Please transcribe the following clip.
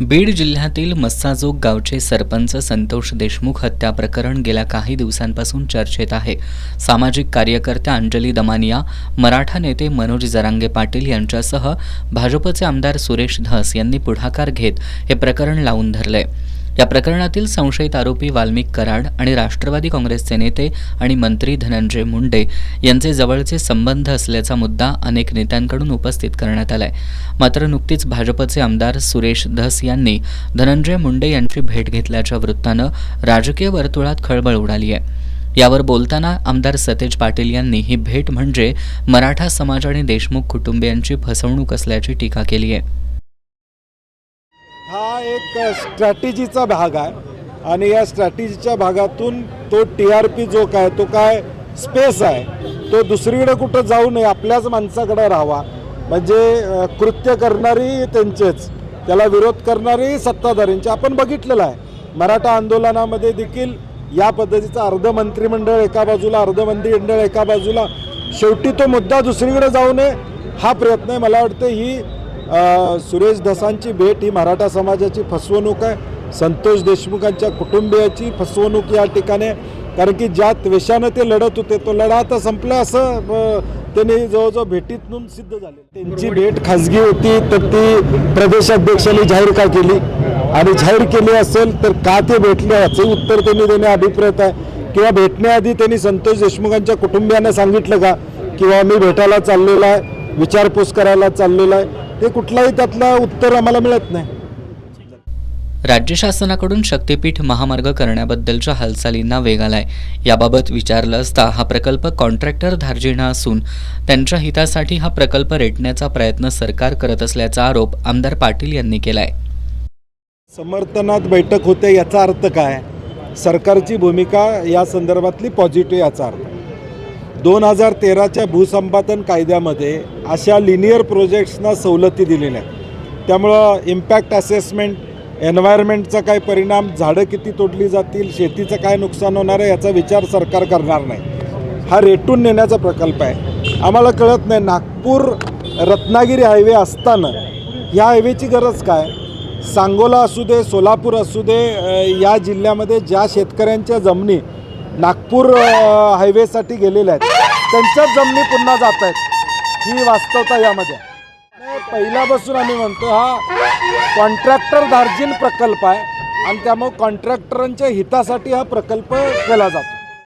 बीड जिल्ह्यातील मस्साजोग गावचे सरपंच संतोष देशमुख हत्या प्रकरण गेल्या काही दिवसांपासून चर्चेत आहे। सामाजिक कार्यकर्त्या अंजली दमानिया, मराठा नेते मनोज जरांगे पाटील यांच्यासह भाजपचे आमदार सुरेश धस यांनी पुढाकार घेत हे प्रकरण लावून धरले। या प्रकरणातील संशयित आरोपी वाल्मिक कराड आणि राष्ट्रवादी काँग्रेसचे नेते आणि मंत्री धनंजय मुंडे यांचे जवळचे संबंध असल्याचा मुद्दा अनेक नेत्यांकडून उपस्थित करण्यात आलाय। मात्र नुकतीच भाजपचे आमदार सुरेश धस यांनी धनंजय मुंडे यांची भेट घेतल्याच्या वृत्तानं राजकीय वर्तुळात खळबळ उडाली आहे। यावर बोलताना आमदार सतेज पाटील यांनी ही भेट म्हणजे मराठा समाज आणि देशमुख कुटुंबियांची फसवणूक असल्याची टीका केली आहे। हा एक स्ट्रॅटेजीचा भाग आहे आणि या स्ट्रॅटेजीच्या भागातून तो टीआरपी जो काय तो काय स्पेस आहे तो दुसरीकडे कुठं जाऊ नये, आपल्याच माणसाकडे राहावा। म्हणजे कृत्य करणारी त्यांचेच, त्याला विरोध करणारी सत्ताधाऱ्यांचे आपण बघितलेलं आहे। मराठा आंदोलनामध्ये देखील या पद्धतीचं अर्ध मंत्रिमंडळ एका बाजूला, अर्ध मंत्रिमंडळ एका बाजूला, शेवटी तो मुद्दा दुसरीकडे जाऊ नये हा प्रयत्न आहे। मला वाटतं ही सुरेश धसांची भेट ही मराठा समाजाची फसवणूक आहे, संतोष देशमुखांच्या कुटुंबियाची फसवणूक या ठिकाणी। कारण की ज्या त्वेषानं ते लढत होते तो लढा आता संपला असं त्यांनी जवळजवळ भेटीतून सिद्ध झाले। त्यांची भेट खाजगी होती तर ती प्रदेशाध्यक्षांनी जाहीर का केली, आणि जाहीर केली असेल तर का ते भेटले याचे उत्तर त्यांनी देणे अभिप्रेत आहे। किंवा भेटण्याआधी त्यांनी संतोष देशमुखांच्या कुटुंबियांना सांगितलं का किंवा मी भेटायला चाललेला आहे, विचारपूस करायला चाललेला आहे, ते कुठलाही त्यातला उत्तर आम्हाला मिळत नाही। राज्य शासनाकडून शक्तीपीठ महामार्ग करण्याबद्दलच्या हालचालींना वेग आलाय। याबाबत विचारलं असता हा प्रकल्प कॉन्ट्रॅक्टर धार्जिणा असून त्यांच्या हितासाठी हा प्रकल्प रेटण्याचा प्रयत्न सरकार करत असल्याचा आरोप आमदार पाटील यांनी केलाय। समर्थनात बैठक होते याचा अर्थ काय? सरकारची भूमिका या संदर्भातली पॉझिटिव्ह याचा अर्थ। 2013च्या भूसंपादन कायद्यामध्ये अशा लिनियर प्रोजेक्ट्सना सवलती दिलेल्या आहेत। त्यामुळं इम्पॅक्ट असेसमेंट, एन्व्हायरमेंटचा काय परिणाम, झाडं किती तोडली जातील, शेतीचं काय नुकसान होणार आहे याचा विचार सरकार करणार नाही। हा रेटून नेण्याचा प्रकल्प आहे। आम्हाला कळत नाही, नागपूर रत्नागिरी हायवे असताना या हायवेची गरज काय? सांगोला असू दे, सोलापूर असू दे, या जिल्ह्यामध्ये ज्या शेतकऱ्यांच्या जमिनी नागपूर हायवेसाठी गेलेल्या आहेत त्यांच्याच जमिनी पुन्हा जात आहेत, ही वास्तवता यामध्ये। पहिल्यापासून आम्ही म्हणतो हा कॉन्ट्रॅक्टर धार्जिण प्रकल्प आहे आणि त्यामुळे कॉन्ट्रॅक्टरांच्या हितासाठी हा प्रकल्प केला जातो।